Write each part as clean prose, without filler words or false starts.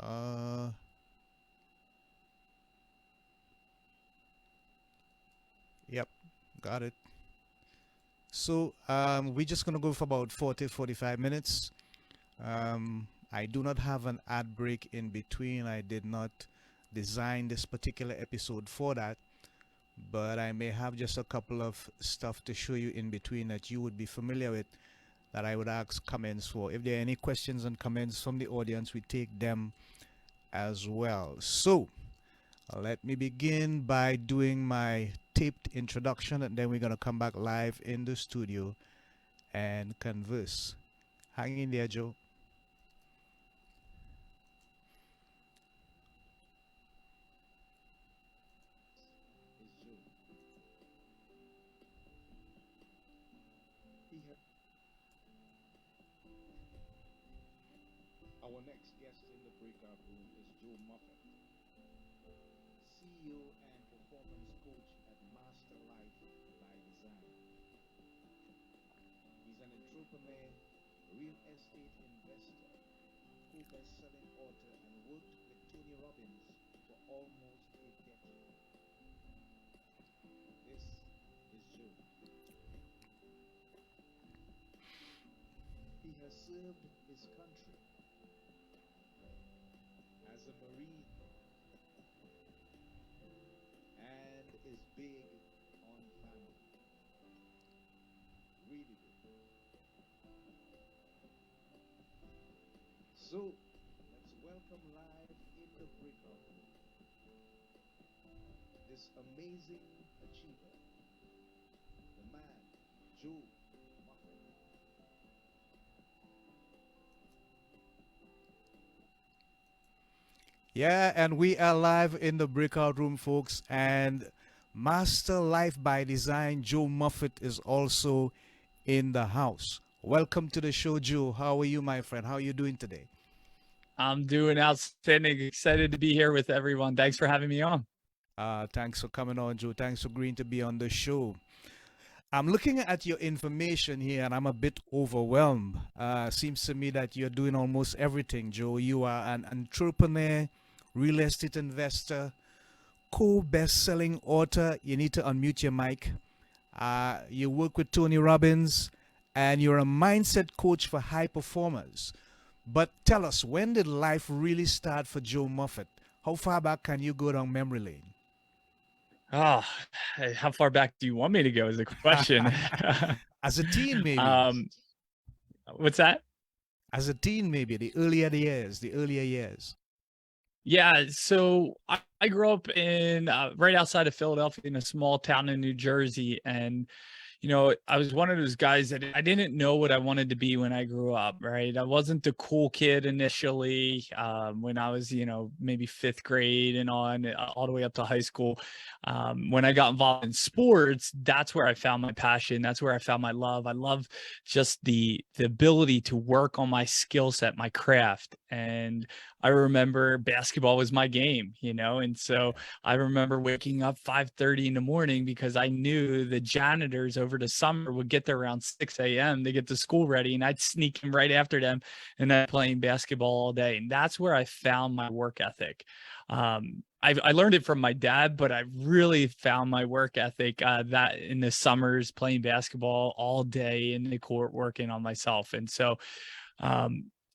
Uh, yep, got it. So we're just gonna go for about 40, 45 minutes. I do not have an ad break in between. I did not design this particular episode for that, but I may have just a couple of stuff to show you in between that you would be familiar with that I would ask comments for. If there are any questions and comments from the audience, we take them as well. So let me begin by doing my taped introduction, and then we're going to come back live in the studio and converse. Hang in there, Joe. Our next guest in the breakout room is Joe Moffett, CEO and performance coach at Master Life by Design. He's an entrepreneur, real estate investor, co-best-selling author, and worked with Tony Robbins for almost a decade. This is Joe. He has served his country as a Marine and is big on family. Really big. So, let's welcome live in the breakout room this amazing achiever, the man, Joe Moffett. Yeah, and we are live in the breakout room, folks. And Master Life by Design, Joe Moffett, is also in the house. Welcome to the show, Joe. How are you, my friend? How are you doing today? I'm doing outstanding. Excited to be here with everyone. Thanks for having me on. Thanks for coming on, Joe. Thanks for agreeing to be on the show. I'm looking at your information here and I'm a bit overwhelmed. Seems to me that you're doing almost everything, Joe. You are an entrepreneur, real estate investor, co-best selling author. You need to unmute your mic. You work with Tony Robbins and you're a mindset coach for high performers. But tell us, when did life really start for Joe Moffett? How far back can you go down memory lane? Oh, how far back do you want me to go is the question. As a teen, maybe. What's that? As a teen, maybe the earlier years. Yeah, so I grew up in right outside of Philadelphia in a small town in New Jersey, and I was one of those guys that I didn't know what I wanted to be when I grew up, right? I wasn't the cool kid initially when I was, maybe fifth grade and on all the way up to high school. When I got involved in sports, that's where I found my passion. That's where I found my love. I love just the ability to work on my skill set, my craft. And I remember basketball was my game, and so I remember waking up 5:30 in the morning because I knew the janitors over the summer would get there around 6 a.m. to get the school ready, and I'd sneak in right after them and then playing basketball all day. And that's where I found my work ethic. I learned it from my dad, but I really found my work ethic that in the summers playing basketball all day in the court working on myself. And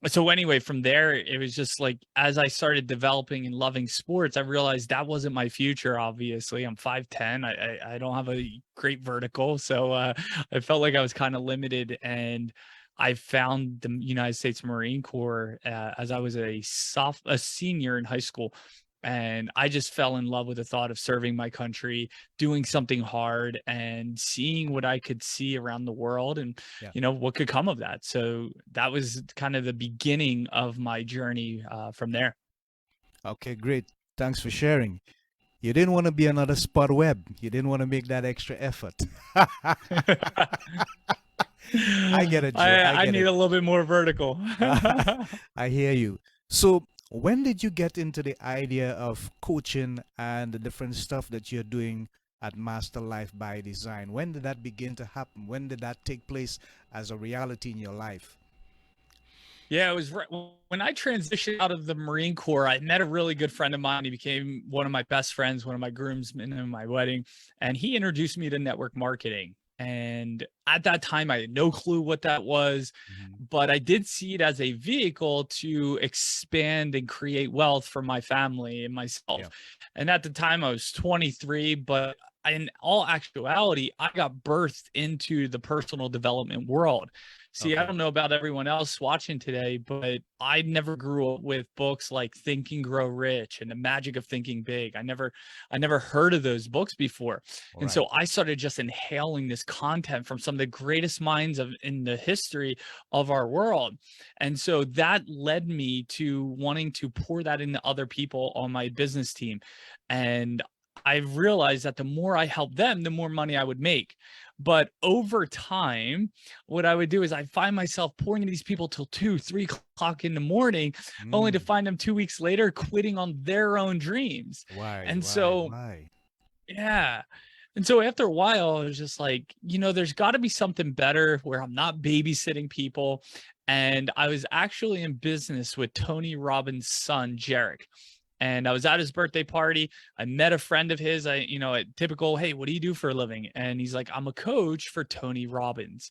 so anyway, from there, it was just like, as I started developing and loving sports, I realized that wasn't my future. Obviously, I'm 5'10". I don't have a great vertical. So I felt like I was kind of limited. And I found the United States Marine Corps as I was a senior in high school. And I just fell in love with the thought of serving my country, doing something hard and seeing what I could see around the world and, what could come of that. So that was kind of the beginning of my journey from there. Okay, great. Thanks for sharing. You didn't want to be another Spot Webb. You didn't want to make that extra effort. I get it, Joe. I need a little bit more vertical. I hear you. So when did you get into the idea of coaching and the different stuff that you're doing at Master Life by Design? When did that begin to happen? When did that take place as a reality in your life? Yeah, it was right when I transitioned out of the Marine Corps. I met a really good friend of mine. He became one of my best friends, one of my groomsmen in my wedding, and he introduced me to network marketing. And at that time, I had no clue what that was, Mhm. but I did see it as a vehicle to expand and create wealth for my family and myself. Yeah. And at the time, I was 23, but in all actuality, I got birthed into the personal development world. See, I Okay. don't know about everyone else watching today, but I never grew up with books like Think and Grow Rich and The Magic of Thinking Big. I never heard of those books before. And Right. so I started just inhaling this content from some of the greatest minds of in the history of our world. And so that led me to wanting to pour that into other people on my business team. And I realized that the more I helped them, the more money I would make. But over time, what I would do is I find myself pouring into these people till 2, 3 o'clock in the morning, only to Mm. find them 2 weeks later quitting on their own dreams. Why? And Why? so, Why? yeah. And so after a while, I was just like, there's got to be something better where I'm not babysitting people. And I was actually in business with Tony Robbins' son, Jarek, and I was at his birthday party. I met a friend of his. A typical, hey, what do you do for a living? And he's like, I'm a coach for Tony Robbins.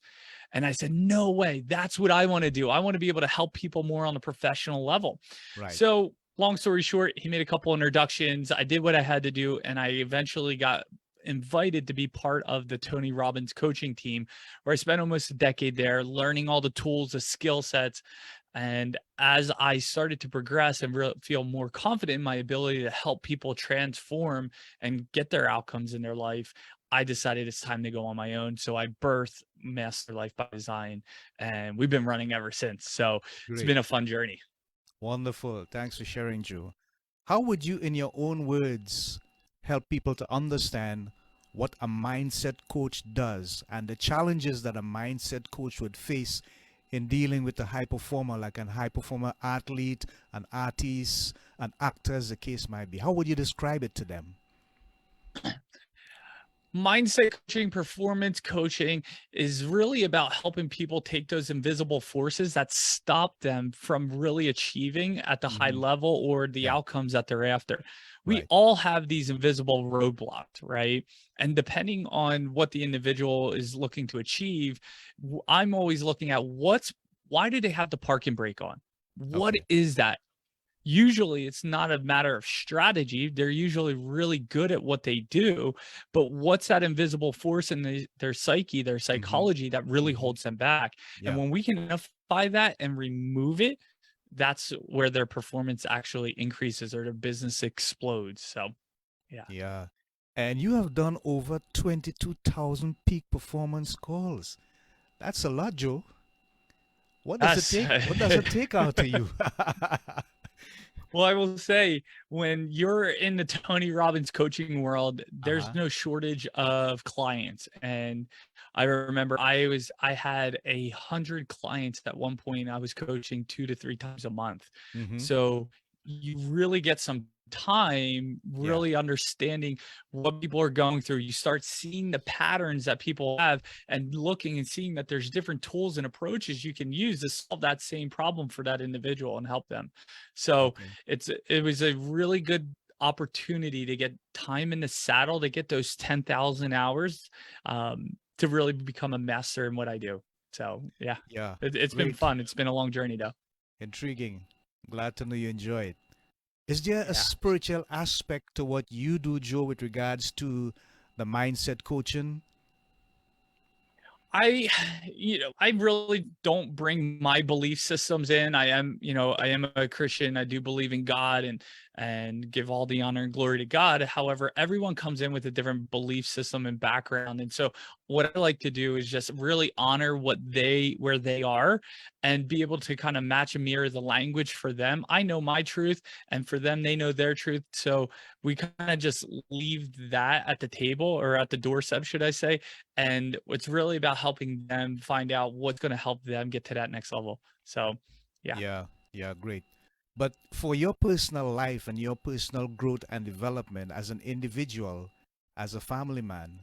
And I said, no way. That's what I want to do. I want to be able to help people more on a professional level. Right. So, long story short, he made a couple introductions. I did what I had to do. And I eventually got invited to be part of the Tony Robbins coaching team, where I spent almost a decade there learning all the tools, the skill sets. And as I started to progress and feel more confident in my ability to help people transform and get their outcomes in their life, I decided it's time to go on my own. So I birthed Master Life by Design, and we've been running ever since. So it's Great. been a fun journey. Wonderful. Thanks for sharing, Joe. How would you, in your own words, help people to understand what a mindset coach does and the challenges that a mindset coach would face in dealing with a high performer, like a high performer athlete, an artist, an actor, as the case might be? How would you describe it to them? Mindset coaching, performance coaching is really about helping people take those invisible forces that stop them from really achieving at the high Hmm. level or the Yeah. outcomes that they're after. We Right. all have these invisible roadblocks, right? And depending on what the individual is looking to achieve, I'm always looking at why do they have the parking brake on? What Okay. is that? Usually it's not a matter of strategy. They're usually really good at what they do, but what's that invisible force in their psyche, their Hmm. psychology that really Hmm. holds them back? And Yeah. when we can identify that and remove it, that's where their performance actually increases or their business explodes. So, yeah. Yeah. And you have done over 22,000 peak performance calls. That's a lot, Joe. What does it That's take? What does it take out of you? Well, I will say when you're in the Tony Robbins coaching world, there's Uh-huh. no shortage of clients. And I remember I had 100 clients at one point. I was coaching 2 to 3 times a month. Mm-hmm. So you really get some time Yeah. really understanding what people are going through. You start seeing the patterns that people have and looking and seeing that there's different tools and approaches you can use to solve that same problem for that individual and help them. So Okay. it was a really good opportunity to get time in the saddle to get those 10,000 hours to really become a master in what I do. So yeah, Yeah. it's been Great. fun. It's been a long journey though. Intriguing. Glad to know you enjoy it. Is there a Yeah. spiritual aspect to what you do, Joe, with regards to the mindset coaching? I, I really don't bring my belief systems in. I am a Christian. I do believe in God and give all the honor and glory to God. However, everyone comes in with a different belief system and background. And so what I like to do is just really honor where they are and be able to kind of match and mirror the language for them. I know my truth and for them, they know their truth. So we kind of just leave that at the table or at the doorstep, should I say, and it's really about helping them find out what's going to help them get to that next level. So, yeah. Yeah. Yeah. Great. But for your personal life and your personal growth and development as an individual, as a family man,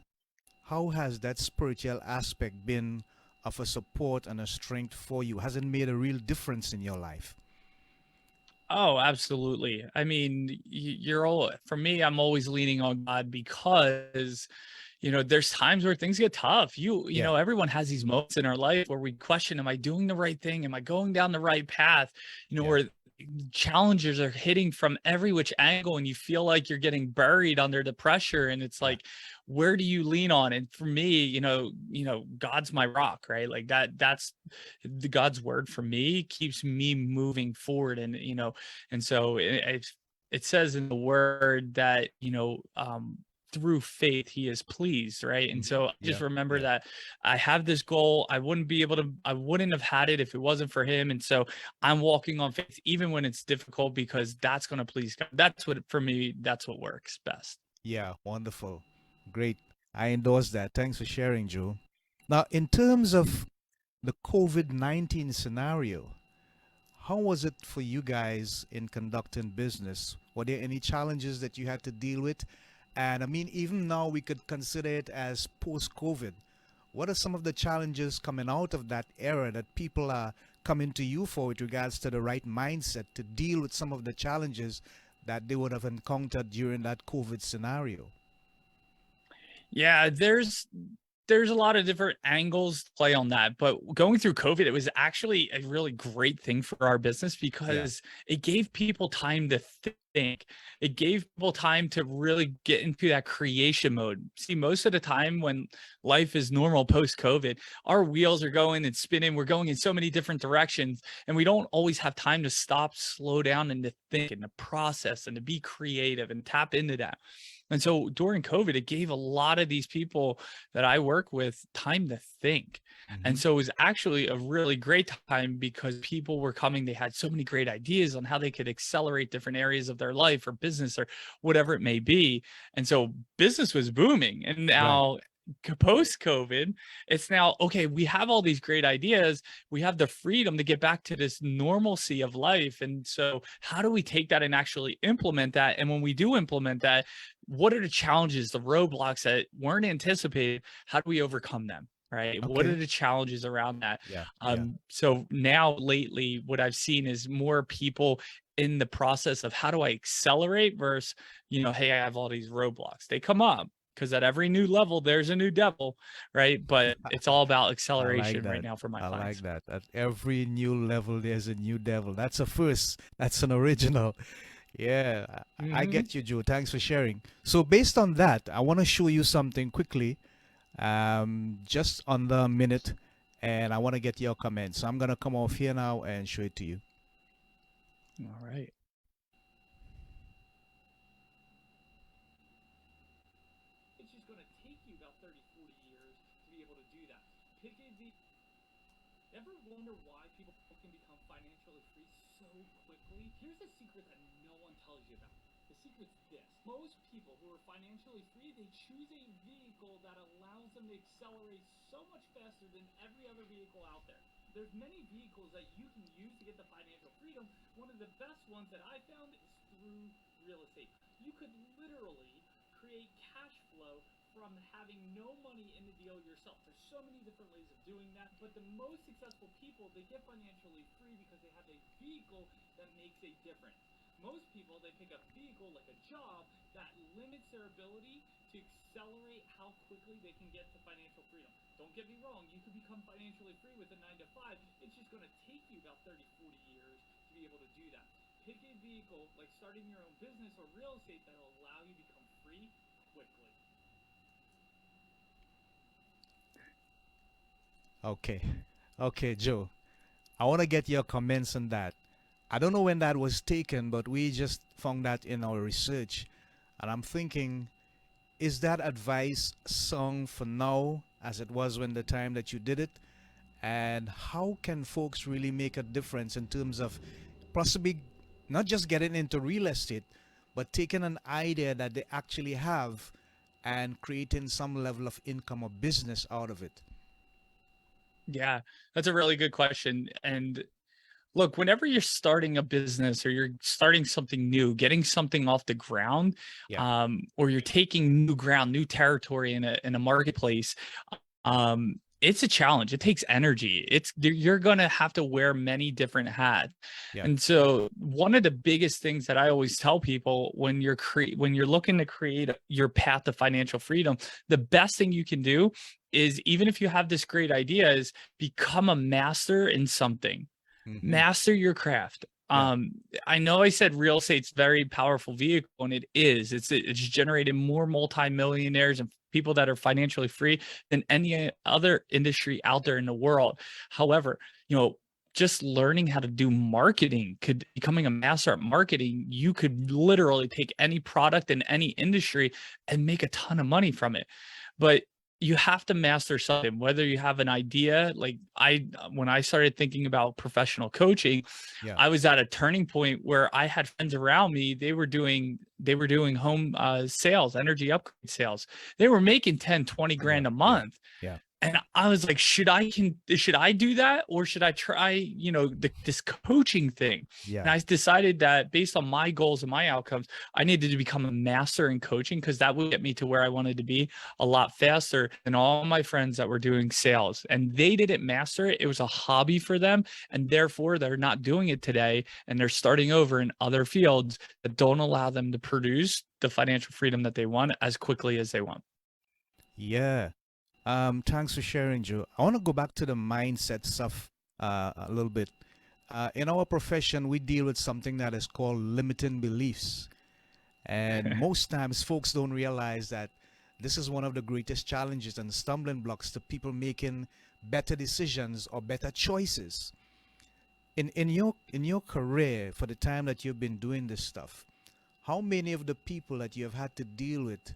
how has that spiritual aspect been of a support and a strength for you? Has it made a real difference in your life? Oh, absolutely. I mean, you're all, for me, I'm always leaning on God because, there's times where things get tough. Yeah, Everyone has these moments in our life where we question, am I doing the right thing? Am I going down the right path? yeah, Where challenges are hitting from every which angle and you feel like you're getting buried under the pressure. And it's yeah, like, where do you lean on? And for me, God's my rock, right? Like that's the God's word for me keeps me moving forward. And so it says in the word that, through faith he is pleased, right? And mhm, so I just yeah, remember yeah. that I have this goal. I wouldn't have had it if it wasn't for him. And so I'm walking on faith even when it's difficult, because that's going to please God. That's what, for me, that's what works best. Yeah, wonderful. Great. I endorse that. Thanks for sharing, Joe. Now, in terms of the COVID-19 scenario, how was it for you guys in conducting business? Were there any challenges that you had to deal with? And I mean, even now we could consider it as post-COVID. What are some of the challenges coming out of that era that people are coming to you for with regards to the right mindset to deal with some of the challenges that they would have encountered during that COVID scenario? Yeah, there's a lot of different angles to play on that, but going through COVID, it was actually a really great thing for our business Yeah. because it gave people time to think. It gave people time to really get into that creation mode. See, most of the time when life is normal post COVID, our wheels are going and spinning. We're going in so many different directions, and we don't always have time to stop, slow down, and to think and to process and to be creative and tap into that. And so during COVID, it gave a lot of these people that I work with time to think. Hmm. And so it was actually a really great time because people were coming. They had so many great ideas on how they could accelerate different areas of their life or business or whatever it may be. And so business was booming. And Right. now, post COVID, it's now, okay, we have all these great ideas. We have the freedom to get back to this normalcy of life. And so, how do we take that and actually implement that? And when we do implement that, what are the challenges, the roadblocks that weren't anticipated? How do we overcome them? Right. What are Okay. the challenges around that? Yeah. Yeah. So now lately, what I've seen is more people in the process of how do I accelerate versus, hey, I have all these roadblocks. They come up because at every new level, there's a new devil, right? But it's all about I like acceleration right that. now for my I like clients. that. At every new level, there's a new devil. That's a first. That's an original. Yeah, I Mhm. get you, Joe. Thanks for sharing. So, based on that, I want to show you something quickly, just on the minute, and I want to get your comments. So, I'm going to come off here now and show it to you. All right. It's just going to take you about 30, 40 years to be able to do that. Pick a Ever wonder why people can become financially free so quickly? Here's a secret that no one tells you about. The secret's this. Most people who are financially free, they choose a vehicle that allows them to accelerate so much faster than every other vehicle out there. There's many vehicles that you can use to get the financial freedom. One of the best ones that I found is through real estate. You could literally create cash flow from having no money in the deal yourself. There's so many different ways of doing that, but the most successful people, they get financially free because they have a vehicle that makes a difference. Most people, they pick a vehicle like a job that limits their ability to accelerate how quickly they can get to financial freedom. Don't get me wrong, you can become financially free with a 9 to 5. It's just going to take you about 30, 40 years to be able to do that. Pick a vehicle like starting your own business or real estate that will allow you to become free quickly. Okay. Okay, Joe. I want to get your comments on that. I don't know when that was taken, but we just found that in our research. And I'm thinking, is that advice sung for now as it was when the time that you did it? And how can folks really make a difference in terms of possibly not just getting into real estate, but taking an idea that they actually have and creating some level of income or business out of it? Yeah, that's a really good question. And look, whenever you're starting a business or you're starting something new, getting something off the ground, Yeah. or you're taking new ground, new territory in a marketplace, it's a challenge. It takes energy. You're going to have to wear many different hats. Yeah. And so one of the biggest things that I always tell people when you're looking to create your path to financial freedom, the best thing you can do is, even if you have this great idea, is become a master in something. Master your craft. Yeah. I know I said real estate's very powerful vehicle, and it is. It's generated more multimillionaires and people that are financially free than any other industry out there in the world. However, just learning how to do marketing, becoming a master at marketing, you could literally take any product in any industry and make a ton of money from it. But you have to master something, whether you have an idea. Like when I started thinking about professional coaching, Yeah. I was at a turning point where I had friends around me. They were doing home sales, energy upgrade sales. They were making 10, 20 grand a month. Yeah. And I was like, should I do that, or should I try, this coaching thing? Yeah. And I decided that based on my goals and my outcomes, I needed to become a master in coaching, because that would get me to where I wanted to be a lot faster than all my friends that were doing sales. And they didn't master it. It was a hobby for them. And therefore they're not doing it today. And they're starting over in other fields that don't allow them to produce the financial freedom that they want as quickly as they want. Yeah. Thanks for sharing, Joe. I want to go back to the mindset stuff a little bit. In our profession, we deal with something that is called limiting beliefs. And most times folks don't realize that this is one of the greatest challenges and stumbling blocks to people making better decisions or better choices. In your career, for the time that you've been doing this stuff, how many of the people that you have had to deal with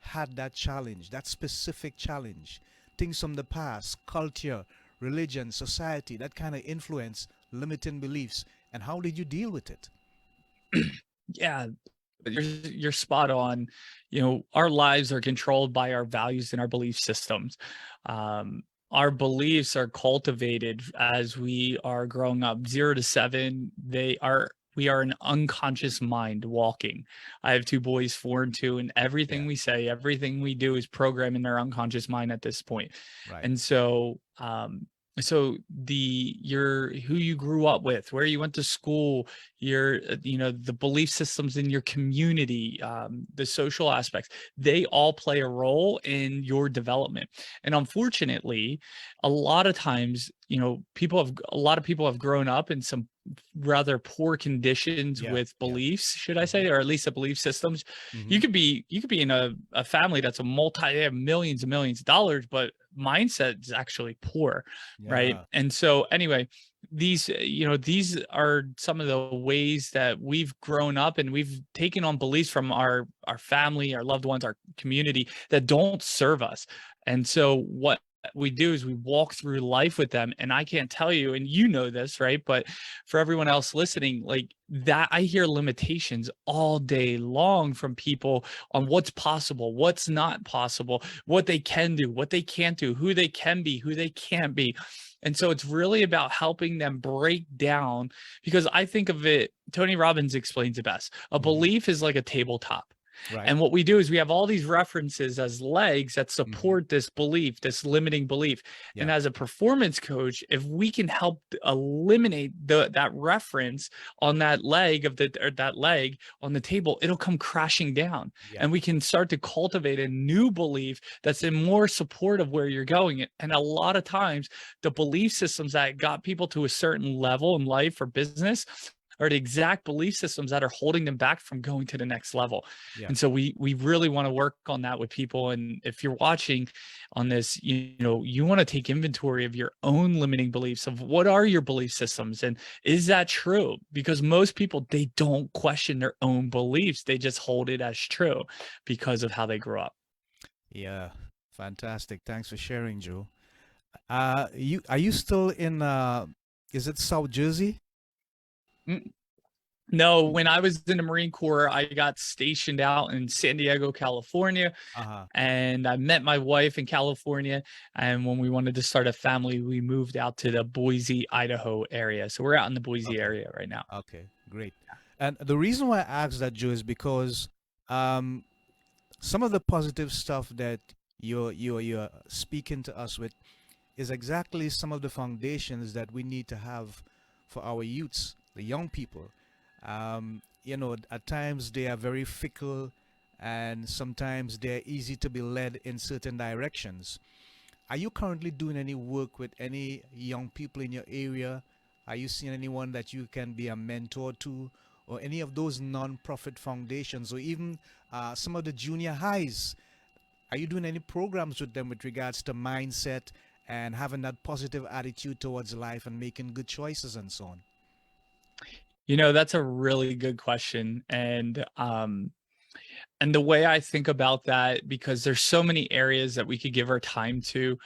had that challenge, that specific challenge, things from the past, culture, religion, society, that kind of influence, limiting beliefs, and how did you deal with it? Yeah, you're spot on. Our lives are controlled by our values and our belief systems. Our beliefs are cultivated as we are growing up. 0 to 7, we are an unconscious mind walking. I have 2 boys, 4 and 2, and everything we say, everything we do is programmed in their unconscious mind at this point. Right. And so, who you grew up with, where you went to school, the belief systems in your community, the social aspects, they all play a role in your development. And unfortunately, a lot of times, a lot of people have grown up in some rather poor conditions with beliefs, should I say, or at least the belief systems. You could be in a family that's they have millions and millions of dollars, but mindset is actually poor. Right. And so anyway, these are some of the ways that we've grown up, and we've taken on beliefs from our family, our loved ones, our community that don't serve us. And so what we do is we walk through life with them. And I can't tell you, and this, right? But for everyone else listening, like that, I hear limitations all day long from people on what's possible, what's not possible, what they can do, what they can't do, who they can be, who they can't be. And so it's really about helping them break down, because I think of it, Tony Robbins explains it best. A belief is like a tabletop. Right. And what we do is we have all these references as legs that support this belief, this limiting belief. Yeah. And as a performance coach, if we can help eliminate that reference on that leg that leg on the table, it'll come crashing down. Yeah. And we can start to cultivate a new belief that's in more support of where you're going. And a lot of times the belief systems that got people to a certain level in life or business are the exact belief systems that are holding them back from going to the next level. Yeah. And so we really want to work on that with people. And if you're watching on this, you want to take inventory of your own limiting beliefs, of what are your belief systems, and is that true? Because most people, they don't question their own beliefs. They just hold it as true because of how they grew up. Yeah. Fantastic. Thanks for sharing, Joe. Are you still in, is it South Jersey? No, when I was in the Marine Corps, I got stationed out in San Diego, California, and I met my wife in California. And when we wanted to start a family, we moved out to the Boise, Idaho area. So we're out in the Boise area right now. Okay, great. And the reason why I asked that, Joe, is because some of the positive stuff that you're speaking to us with is exactly some of the foundations that we need to have for our youths, the young people. You know, at times they are very fickle, and sometimes they're easy to be led in certain directions. Are you currently doing any work with any young people in your area? Are you seeing anyone that you can be a mentor to, or any of those non-profit foundations, or even some of the junior highs? Are you doing any programs with them with regards to mindset and having that positive attitude towards life and making good choices and so on? You know, that's a really good question. And the way I think about that, because there's so many areas that we could give our time to,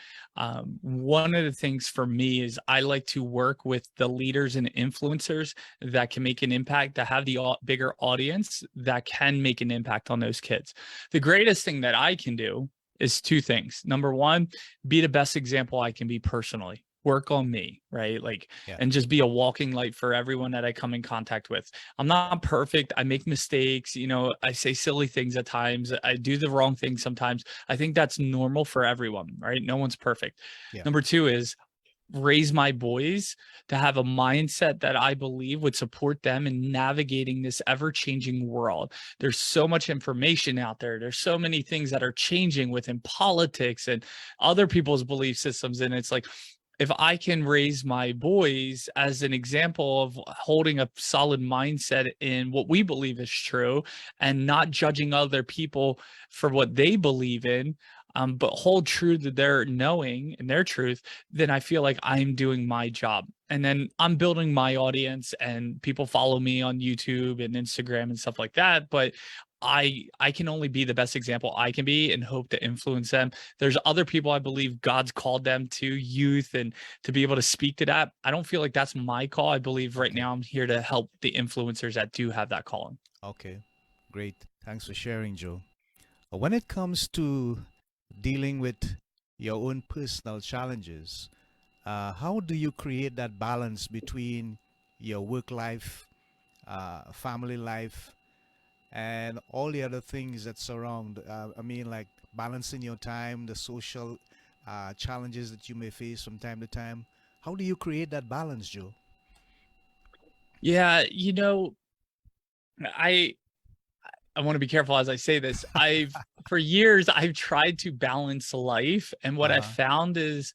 one of the things for me is I like to work with the leaders and influencers that can make an impact, that have the bigger audience that can make an impact on those kids. The greatest thing that I can do is two things. Number one, be the best example I can be personally. Work on me, right? Like, Yeah. and just be a walking light for everyone that I come in contact with. I'm not perfect. I make mistakes. You know, I say silly things at times. I do the wrong thing sometimes. I think that's normal for everyone, right? No one's perfect. Yeah. Number two is raise my boys to have a mindset that I believe would support them in navigating this ever-changing world. There's so much information out there. There's so many things that are changing within politics and other people's belief systems. And it's like, if I can raise my boys as an example of holding a solid mindset in what we believe is true and not judging other people for what they believe in, but hold true to their knowing and their truth, then I feel like I'm doing my job. And then I'm building my audience, and people follow me on YouTube and Instagram and stuff like that. But I can only be the best example I can be and hope to influence them. There's other people I believe God's called them to, youth, and to be able to speak to that. I don't feel like that's my call. I believe right Okay. now I'm here to help the influencers that do have that calling. Okay. Great. Thanks for sharing, Joe. When it comes to dealing with your own personal challenges, how do you create that balance between your work life, family life, and all the other things that surround? I mean, like balancing your time, the social challenges that you may face from time to time. How do you create that balance, Joe? Yeah, you know, I I want to be careful as I say this. For years I've tried to balance life, and what I Uh-huh. found is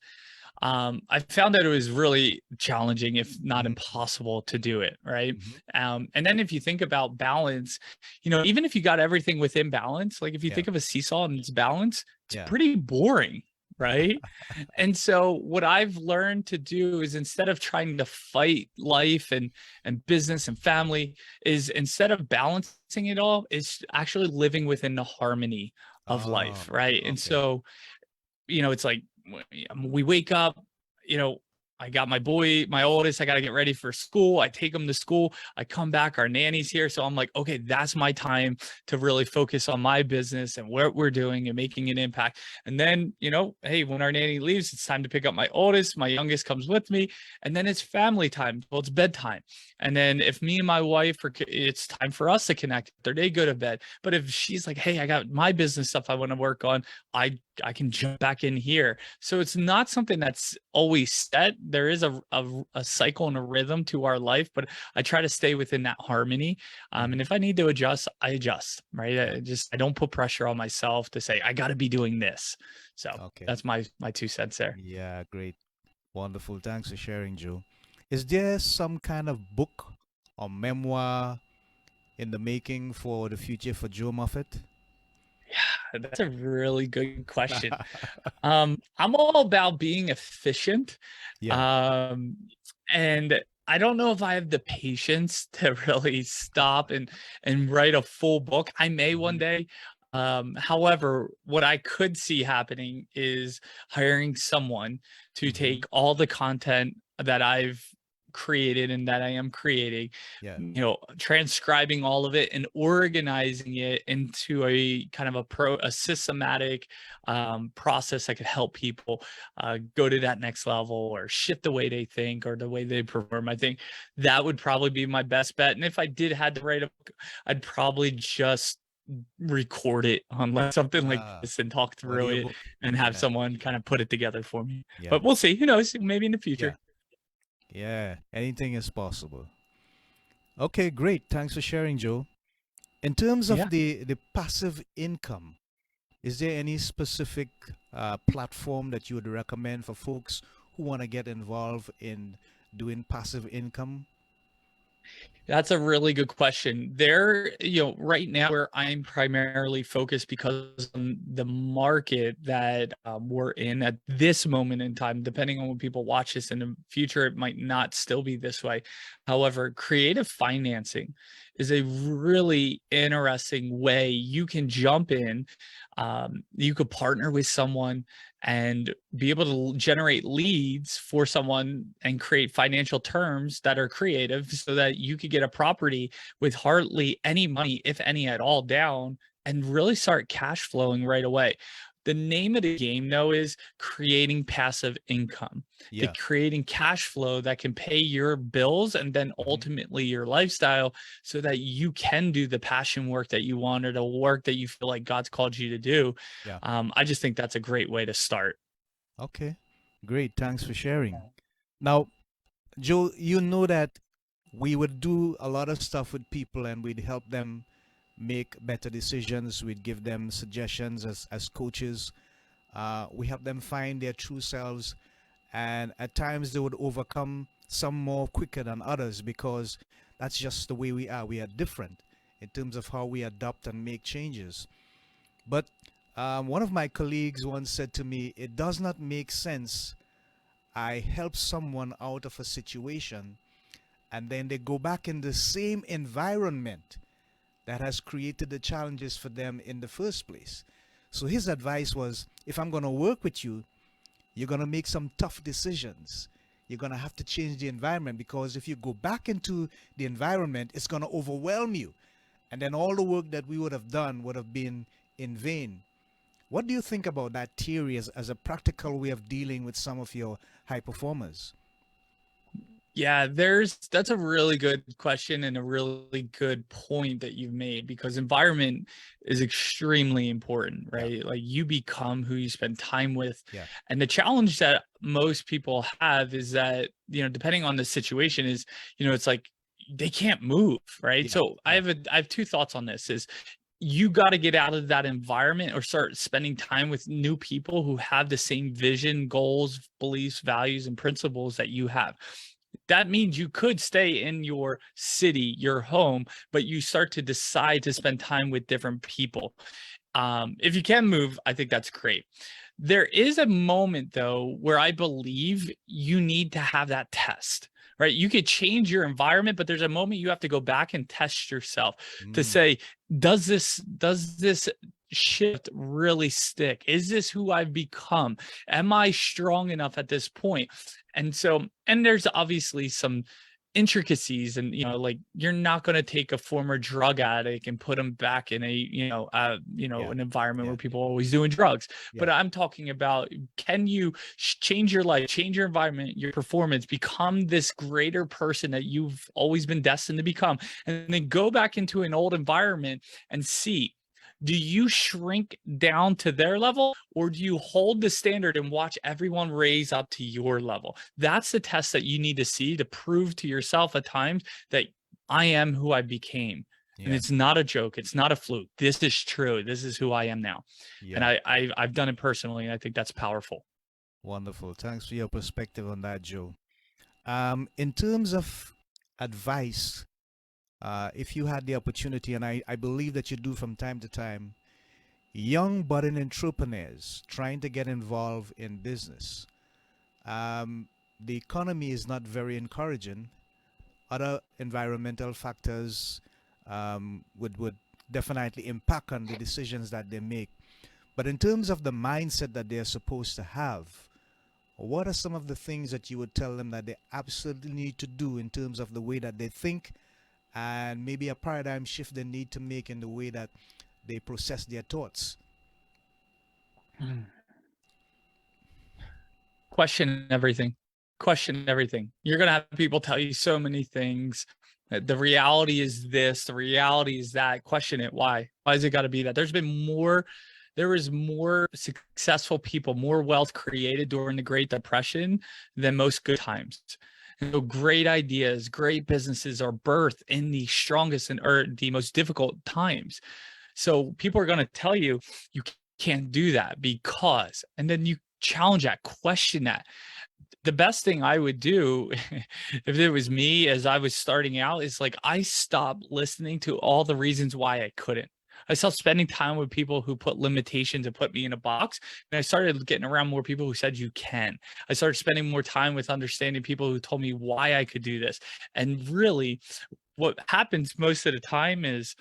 I found that it was really challenging, if not Hmm. impossible, to do it, right? Hmm. And then if you think about balance, you know, even if you got everything within balance, like if you Yeah. think of a seesaw and its balance, it's Yeah. pretty boring, right? And so what I've learned to do is, instead of trying to fight life and business and family, is instead of balancing it all, is actually living within the harmony of Oh, life, right? And okay. so, you know, it's like we wake up, you know, I got my boy, my oldest, I got to get ready for school. I take him to school. I come back, our nanny's here. So I'm like, okay, that's my time to really focus on my business and what we're doing and making an impact. And then, you know, hey, when our nanny leaves, it's time to pick up my oldest. My youngest comes with me. And then it's family time. Well, it's bedtime. And then if me and my wife it's time for us to connect after they go to bed. But if she's like, hey, I got my business stuff I want to work on, I can jump back in here. So it's not something that's always set. There is a cycle and a rhythm to our life, but I try to stay within that harmony. And Hmm. if I need to adjust, I adjust, right? Yeah. I don't put pressure on myself to say I got to be doing this. So Okay. that's my 2 cents there. Yeah, great. Wonderful. Thanks for sharing, Joe. Is there some kind of book or memoir in the making for the future for Joe Moffett? Yeah, that's a really good question. I'm all about being efficient. Yeah. Um, and I don't know if I have the patience to really stop and write a full book. I may one Hmm. day. However, what I could see happening is hiring someone to Hmm. take all the content that I've created and that I am creating, Yeah. you know, transcribing all of it and organizing it into a kind of a systematic process that could help people go to that next level or shift the way they think or the way they perform. I think that would probably be my best bet. And if I did had to write a book, I'd probably just record it on like something like this and talk through it Audiobook. and have Yeah. someone kind of put it together for me. Yeah. But we'll see. Who knows? Maybe in the Yeah. future. Yeah. Anything is possible. Okay, great. Thanks for sharing, Joe. In terms of Yeah. the passive income, is there any specific platform that you would recommend for folks who want to get involved in doing passive income? That's a really good question. There, right now where I'm primarily focused because on the market that we're in at this moment in time, depending on when people watch this in the future, it might not still be this way. However, creative financing is a really interesting way you can jump in. You could partner with someone and be able to generate leads for someone and create financial terms that are creative so that you could get a property with hardly any money, if any at all, down and really start cash flowing right away. The name of the game, though, is creating passive income, Yeah. creating cash flow that can pay your bills and then ultimately your lifestyle so that you can do the passion work that you want or the work that you feel like God's called you to do. Yeah. I just think that's a great way to start. Okay. Great. Thanks for sharing. Now, Joe, you know that we would do a lot of stuff with people and we'd help them make better decisions. We'd give them suggestions as coaches. We help them find their true selves. And at times they would overcome some more quicker than others because that's just the way we are. We are different in terms of how we adopt and make changes. But one of my colleagues once said to me, it does not make sense. I help someone out of a situation and then they go back in the same environment that has created the challenges for them in the first place. So his advice was, if I'm going to work with you, you're going to make some tough decisions. You're going to have to change the environment because if you go back into the environment, it's going to overwhelm you. And then all the work that we would have done would have been in vain. What do you think about that theory as a practical way of dealing with some of your high performers? Yeah, that's a really good question and a really good point that you've made because environment is extremely important, Yeah. right? Like you become who you spend time with. Yeah. And the challenge that most people have is that, depending on the situation is, it's like they can't move, right? Yeah. So I have two thoughts on this is you got to get out of that environment or start spending time with new people who have the same vision, goals, beliefs, values, and principles that you have. That means you could stay in your city, your home, but you start to decide to spend time with different people. If you can move, I think that's great. There is a moment though, where I believe you need to have that test, right? You could change your environment, but there's a moment you have to go back and test yourself to say, does this shift really stick? Is this who I've become? Am I strong enough at this point? And there's obviously some intricacies and like you're not going to take a former drug addict and put them back in a an environment where people are always doing drugs. But I'm talking about, can you change your life, change your environment, your performance, become this greater person that you've always been destined to become, and then go back into an old environment and see, do you shrink down to their level or do you hold the standard and watch everyone raise up to your level? That's the test that you need to see to prove to yourself at times that I am who I became. And it's not a joke. It's not a fluke. This is true. This is who I am now. And I've done it personally. And I think that's powerful. Wonderful. Thanks for your perspective on that, Joe. In terms of advice, if you had the opportunity, and I believe that you do from time to time, young budding entrepreneurs trying to get involved in business, the economy is not very encouraging. Other environmental factors would definitely impact on the decisions that they make. But in terms of the mindset that they're supposed to have, what are some of the things that you would tell them that they absolutely need to do in terms of the way that they think and maybe a paradigm shift they need to make in the way that they process their thoughts? Question everything. You're going to have people tell you so many things. The reality is this, the reality is that. Question it. Why has it got to be that? There was more successful people, more wealth created during the Great Depression than most good times. And so great ideas, great businesses are birthed in the strongest or the most difficult times. So people are going to tell you, you can't do that because, and then you challenge that, question that. The best thing I would do if it was me as I was starting out is like, I stopped listening to all the reasons why I couldn't. I stopped spending time with people who put limitations and put me in a box. And I started getting around more people who said you can. I started spending more time with understanding people who told me why I could do this. And really, what happens most of the time is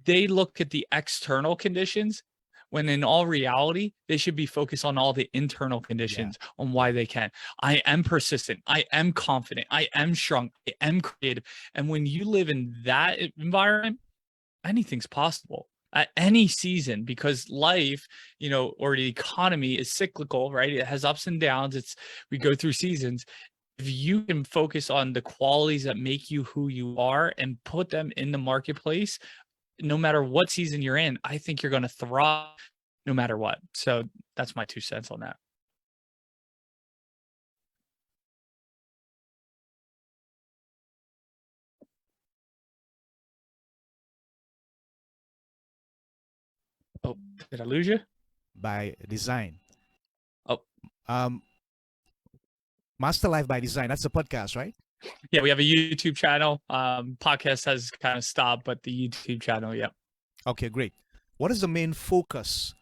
they look at the external conditions when in all reality, they should be focused on all the internal conditions on why they can. I am persistent. I am confident. I am strong. I am creative. And when you live in that environment, anything's possible at any season, because life, or the economy is cyclical, right? It has ups and downs. We go through seasons. If you can focus on the qualities that make you who you are and put them in the marketplace, no matter what season you're in, I think you're going to thrive no matter what. So that's my 2 cents on that. Oh, did I lose you? By design. Oh, Master Life by Design. That's a podcast, right? Yeah, we have a YouTube channel. Podcast has kind of stopped, but the YouTube channel, yeah. Okay, great. What is the main focus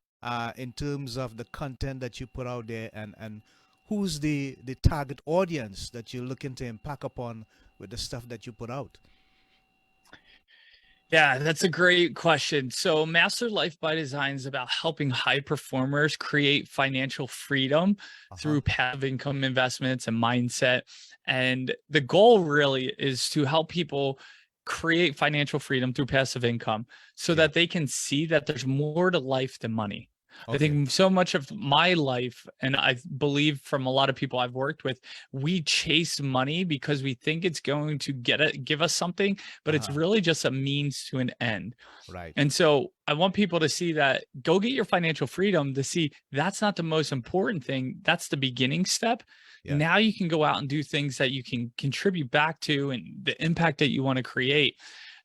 in terms of the content that you put out there, and who's the target audience that you're looking to impact upon with the stuff that you put out? Yeah, that's a great question. So Master Life by Design is about helping high performers create financial freedom through passive income investments and mindset. And the goal really is to help people create financial freedom through passive income so that they can see that there's more to life than money. I think so much of my life, and I believe from a lot of people I've worked with, we chase money because we think it's going to give us something, but it's really just a means to an end. Right. And so I want people to see that, go get your financial freedom, to see that's not the most important thing. That's the beginning step. Yeah. Now you can go out and do things that you can contribute back to and the impact that you want to create.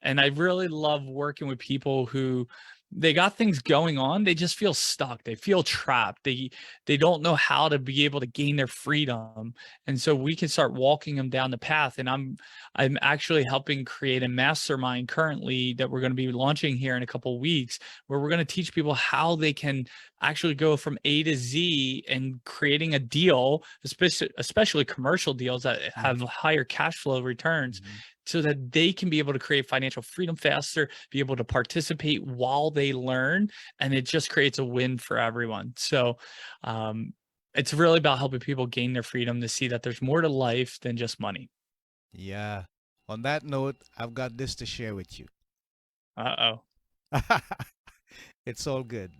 And I really love working with people who they got things going on. They just feel stuck. They feel trapped. They don't know how to be able to gain their freedom. And so we can start walking them down the path. And I'm actually helping create a mastermind currently that we're going to be launching here in a couple of weeks, where we're going to teach people how they can actually go from A to Z and creating a deal, especially commercial deals that have higher cash flow returns, so that they can be able to create financial freedom faster, be able to participate while they learn, and it just creates a win for everyone. So it's really about helping people gain their freedom to see that there's more to life than just money. Yeah. On that note, I've got this to share with you. Uh-oh. It's all good.